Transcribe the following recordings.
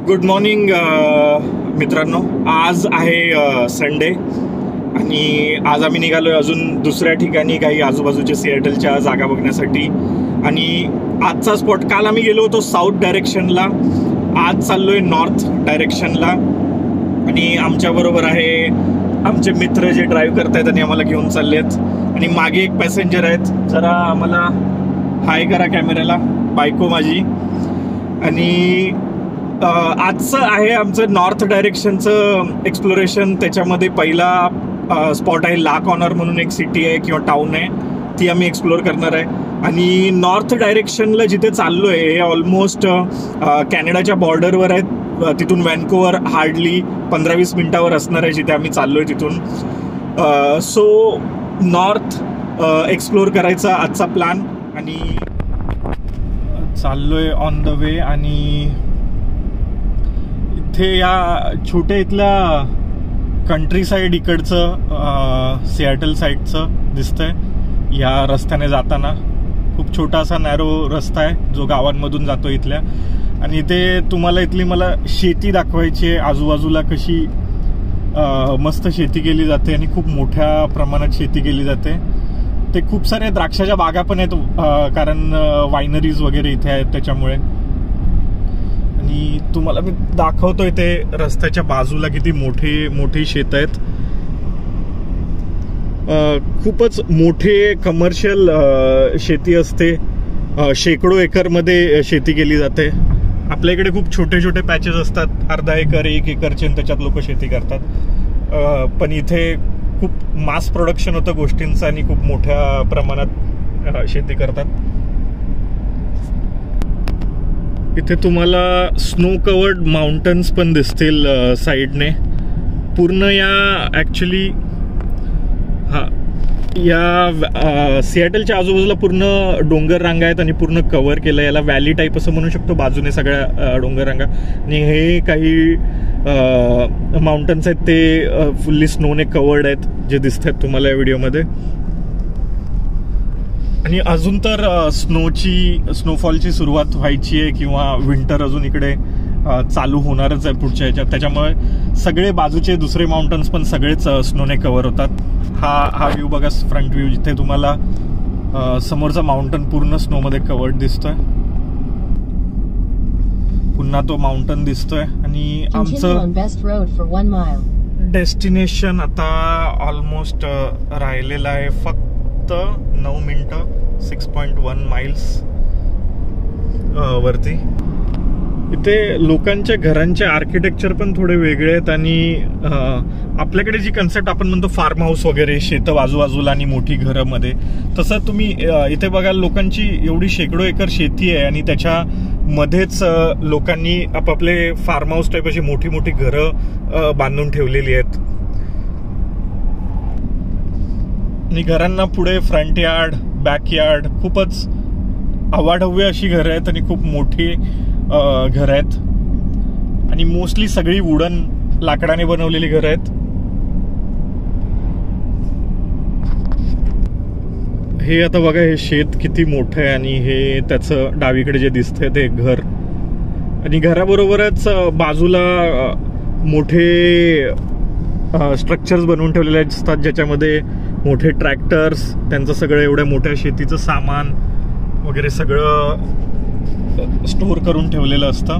Good morning मित्रांनो. आज आहे संडे आणि आज आम्ही निघालोय अजून दुसऱ्या ठिकाणी काही आजूबाजूच्या सिएटलच्या जागा बघण्यासाठी. आणि आजचा स्पॉट, काल आम्ही गेलो होतो साऊथ डायरेक्शनला, आज चाललोय नॉर्थ डायरेक्शनला. आणि आमच्याबरोबर आहे आमचे मित्र जे ड्राईव्ह करतायत आणि आम्हाला घेऊन चाललेत. आणि मागे एक पॅसेंजर आहेत, जरा आम्हाला हाय करा कॅमेऱ्याला, बायको माझी. आणि आजचं आहे आमचं नॉर्थ डायरेक्शनचं एक्सप्लोरेशन. त्याच्यामध्ये पहिला स्पॉट आहे ला कॉर्नर म्हणून एक सिटी आहे किंवा टाऊन आहे, ती आम्ही एक्सप्लोर करणार आहे. आणि नॉर्थ डायरेक्शनला जिथे चाललो आहे हे ऑलमोस्ट कॅनडाच्या बॉर्डरवर आहेत. तिथून व्हॅन्कोवर हार्डली 15-20 मिनटावर असणार आहे जिथे आम्ही चाललो आहे तिथून. सो नॉर्थ एक्सप्लोर करायचा आजचा प्लॅन. आणि चाललो आहे ऑन द वे. आणि इथे या छोट्या इथल्या कंट्री साईड इकडचं सिएटल साईडचं दिसतंय या रस्त्याने जाताना. खूप छोटा असा नॅरो रस्ता आहे जो गावांमधून जातो इथल्या. आणि इथे तुम्हाला इथली मला शेती दाखवायची आहे. आजूबाजूला कशी मस्त शेती केली जाते आणि खूप मोठ्या प्रमाणात शेती केली जाते. ते खूप सारे द्राक्षाच्या बागा पण आहेत, कारण वायनरीज वगैरे इथे आहेत त्याच्यामुळे. आणि तुम्हाला मी दाखवतो इथे रस्त्याच्या बाजूला किती मोठी शेत आहेत. खूपच मोठे कमर्शियल शेती असते. शेकडो एकरमध्ये शेती केली जाते. आपल्या इकडे खूप छोटे छोटे पॅचेस असतात, अर्धा एकर 1 एकरचे, त्याच्यात लोक शेती करतात. पण इथे खूप मास प्रोडक्शन होतं गोष्टींचं आणि खूप मोठ्या प्रमाणात शेती करतात. इथे तुम्हाला स्नो कवर्ड माउंटन्स पण दिसतील साईडने. पूर्ण या ॲक्च्युली या सिएटलच्या आजूबाजूला पूर्ण डोंगर रांगा आहेत आणि पूर्ण कव्हर केलं. याला व्हॅली टाईप असं म्हणू शकतो, बाजूने सगळ्या डोंगर रांगा. आणि हे काही माउंटन्स आहेत ते फुल्ली स्नोने कवर्ड आहेत जे दिसत आहेत तुम्हाला या व्हिडिओमध्ये. आणि अजून तर स्नोफॉलची सुरुवात व्हायची आहे किंवा विंटर अजून इकडे चालू होणारच आहे पुढच्या ह्याच्यात. त्याच्यामुळे सगळे बाजूचे दुसरे माउंटन्स पण सगळेच स्नोने कव्हर होतात. हा व्ह्यू बघा, फ्रंट व्ह्यू, जिथे तुम्हाला समोरचा माउंटन पूर्ण स्नोमध्ये कव्हर्ड दिसतोय. पुन्हा तो माउंटन दिसतोय. आणि आमचं डेस्टिनेशन आता ऑलमोस्ट राहिलेलं आहे फक्त 9 मिनिटं, 6.1 माइल्स वरती. इथे लोकांच्या घरांचे आर्किटेक्चर पण थोडे वेगळे आहेत. आणि आपल्याकडे जी कन्सेप्ट आपण म्हणतो फार्म हाऊस वगैरे, शेतं बाजूबाजूला आणि मोठी घरं मध्ये, तसं तुम्ही इथे बघाल लोकांची एवढी शेकडो एकर शेती आहे आणि त्याच्यामध्येच लोकांनी आपापले फार्म हाऊस टाईप अशी मोठी मोठी घरं बांधून ठेवलेली आहेत. आणि घरांना पुढे फ्रंट यार्ड, बॅक यार्ड, खूपच अवाढव्य अशी घरं आहेत आणि खूप मोठी घर आहेत. आणि मोस्टली सगळी वुडन, लाकडाने बनवलेली घरं आहेत. हे आता बघा, हे शेत किती मोठं आहे आणि हे त्याचं डावीकडे जे दिसतंय ते घर. आणि घराबरोबरच बाजूला मोठे स्ट्रक्चर्स बनवून ठेवलेले असतात ज्याच्यामध्ये मोठे ट्रॅक्टर्स, त्यांचं सगळं एवढ्या मोठ्या शेतीचं सामान वगैरे सगळं स्टोअर करून ठेवलेलं असतं.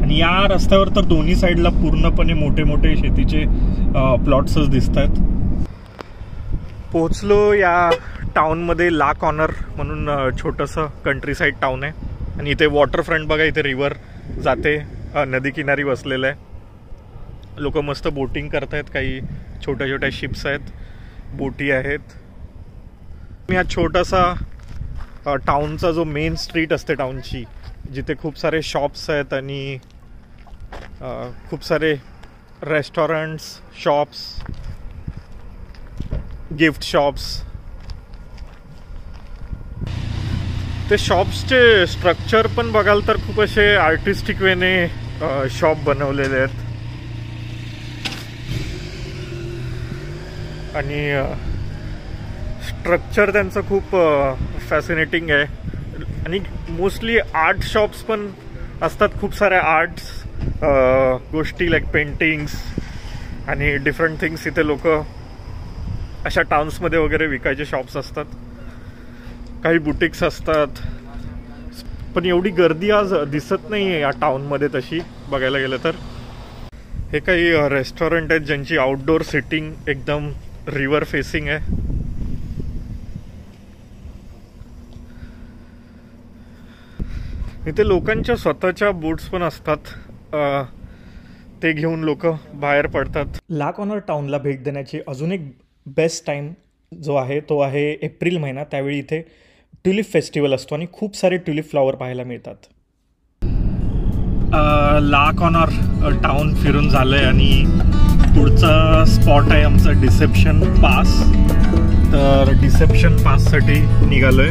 आणि या रस्त्यावर तर दोन्ही साईडला पूर्णपणे मोठे मोठे शेतीचे प्लॉट्सच दिसत आहेत. पोहोचलो या टाउनमध्ये. ला कॉर्नर म्हणून छोटंसं कंट्री साईड टाउन आहे. आणि इथे वॉटरफ्रंट बघा, इथे रिव्हर जाते, नदी किनारी बसलेलं आहे. लोक मस्त बोटिंग करतायत, काही छोट्या छोट्या शिप्स आहेत, बोटी आहेत. या छोटासा टाउनचा जो मेन स्ट्रीट असते टाउनची, जिथे खूप सारे शॉप्स आहेत आणि खूप सारे रेस्टॉरंट्स, शॉप्स, गिफ्ट शॉप्स. ते शॉप्सचे स्ट्रक्चर पण बघाल तर खूप असे आर्टिस्टिक वेने शॉप बनवलेले आहेत. आणि स्ट्रक्चर त्यांचं खूप फॅसिनेटिंग आहे. आणि मोस्टली आर्ट शॉप्स पण असतात खूप साऱ्या आर्ट्स गोष्टी लाईक पेंटिंग्स आणि डिफरंट थिंग्स इथे लोक अशा टाउन्समध्ये वगैरे विकायचे शॉप्स असतात, काही बुटिक्स असतात. पण एवढी गर्दी आज दिसत नाही आहे या टाउनमध्ये तशी बघायला गेलं तर. हे काही रेस्टॉरंट आहेत ज्यांची आउटडोर सिटिंग एकदम रिव्हर फेसिंग आहे. इथे लोकांच्या स्वतःच्या बोट्स पण असतात, ते घेऊन लोक बाहेर पडतात. ला कॉर्नर टाउनला भेट देण्याची अजून एक बेस्ट टाईम जो आहे तो आहे एप्रिल महिना. त्यावेळी इथे ट्युलिप फेस्टिवल असतो आणि खूप सारे ट्युलिप फ्लॉवर पाहायला मिळतात. ला कॉर्नर टाउन फिरून झालंय आणि पुढचा स्पॉट आहे आमचा डिसेप्शन पास. तर डिसेप्शन पाससाठी निघालोय.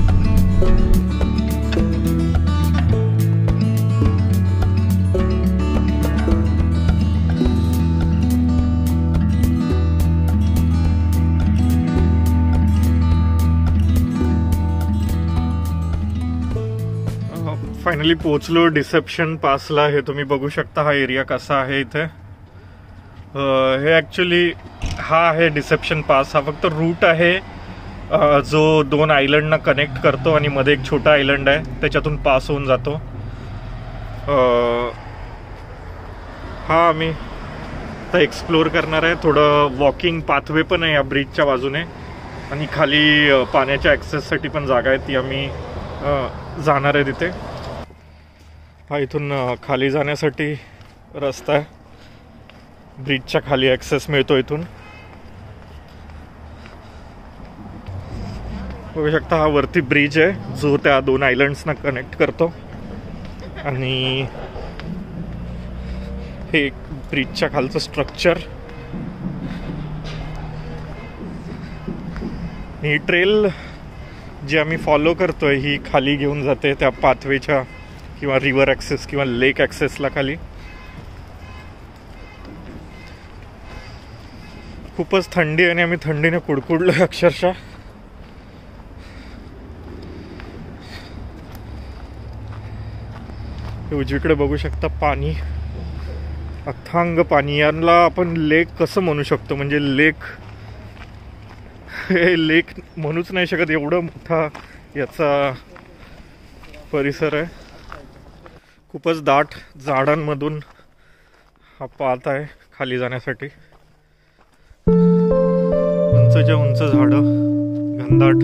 फायनली पोहोचलो डिसेप्शन पासला. हे तुम्ही बघू शकता हा एरिया कसा आहे इथे. हे ॲक्च्युली हा आहे डिसेप्शन पास. हा फक्त रूट आहे जो 2 आयलंडना कनेक्ट करतो आणि मध्ये एक छोटा आयलंड आहे त्याच्यातून पास होऊन जातो. हा आम्ही आता एक्सप्लोर करणार आहे. थोडं वॉकिंग पाथवे पण आहे या ब्रिजच्या बाजूने आणि खाली पाण्याच्या ॲक्सेससाठी पण जागा आहे, ती आम्ही जाणार आहे तिथे. हा इथून खाली जाण्यासाठी रस्ता आहे. ब्रिजच्या खाली ॲक्सेस मिळतो इथून. बघू शकता हा वरती ब्रिज आहे जो त्या 2 आयलंड्सना कनेक्ट करतो आणि हे ब्रिजच्या खालचं स्ट्रक्चर. ही ट्रेल जी आम्ही फॉलो करतोय ही खाली घेऊन जाते त्या पाथवेच्या किंवा रिव्हर ॲक्सेस किंवा लेक ॲक्सेसला खाली. खूपच थंडी आहे आणि आम्ही थंडीने कुडकुडलोय अक्षरशः. उजवीकडे बघू शकता पाणी, अथांग पाणी. यांना आपण लेक कसं म्हणू शकतो, म्हणजे लेक हे लेक म्हणूच नाही शकत, एवढं मोठा याचा परिसर आहे. खूपच दाट झाडांमधून हा पाथ आहे खाली जाण्यासाठी. उंचच्या उंच झाडं, घनदाट.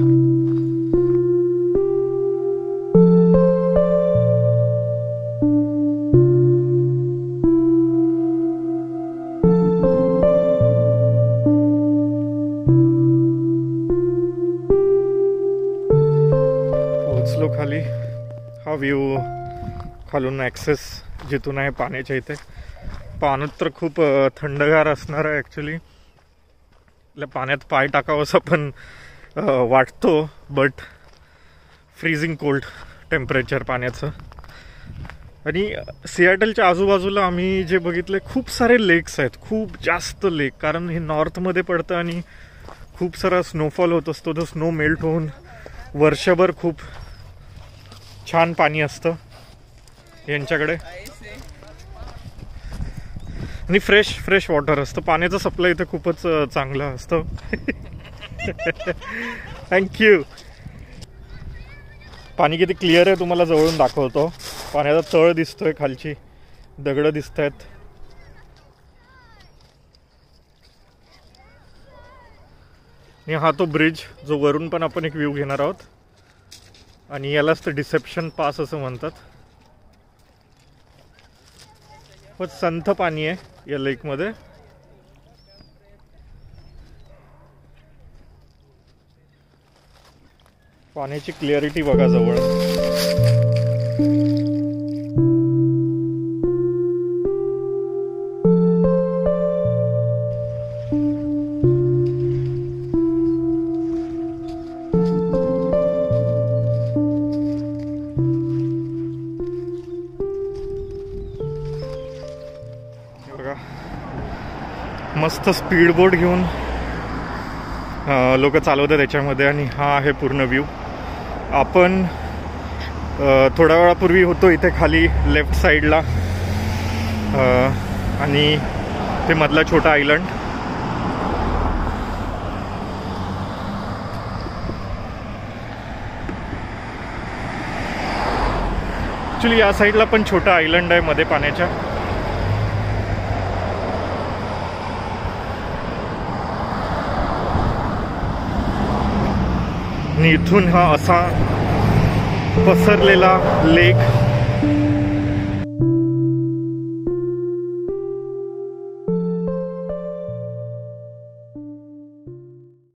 पोहोचलो खाली. हा व्ह्यू खालून ॲक्सेस जिथून आहे पाण्याच्या इथे. पाण्यात तर खूप थंडगार असणार आहे ॲक्च्युली. पाण्यात पाय टाकावं असं पण वाटतो, बट फ्रीजिंग कोल्ड टेम्परेचर पाण्याचं. आणि सिॲटलच्या आजूबाजूला आम्ही जे बघितले खूप सारे लेक्स आहेत, खूप जास्त लेक. कारण हे नॉर्थमध्ये पडतं आणि खूप सारा स्नोफॉल होत असतो. तो स्नो मेल्ट होऊन वर्षभर खूप छान पाणी असतं यांच्याकडे आणि फ्रेश वॉटर असतं. पाण्याचं सप्लाय इथे खूपच चांगलं असतं. थँक्यू. पाणी किती क्लिअर आहे तुम्हाला जवळून दाखवतो. पाण्याचा तळ दिसतोय, खालची दगडं दिसत आहेत. आणि हा तो ब्रिज जो वरून पण आपण एक व्ह्यू घेणार आहोत आणि यालाच तर डिसेप्शन पास असं म्हणतात. पण संथ पाणी आहे या लेकमध्ये. पाण्याची क्लिअरिटी बघा जवळ. मस्त स्पीड बोट घेऊन लोक चालवतात त्याच्यामध्ये आणि हा आहे पूर्ण व्ह्यू. आपण थोड्या वेळापूर्वी होतो इथे खाली लेफ्ट साईडला, आणि ते मधला छोटा आयलंड. ॲक्च्युली या साईडला पण छोटा आयलंड आहे मध्ये पाण्याच्या. आणि इथून हा असा पसरलेला लेक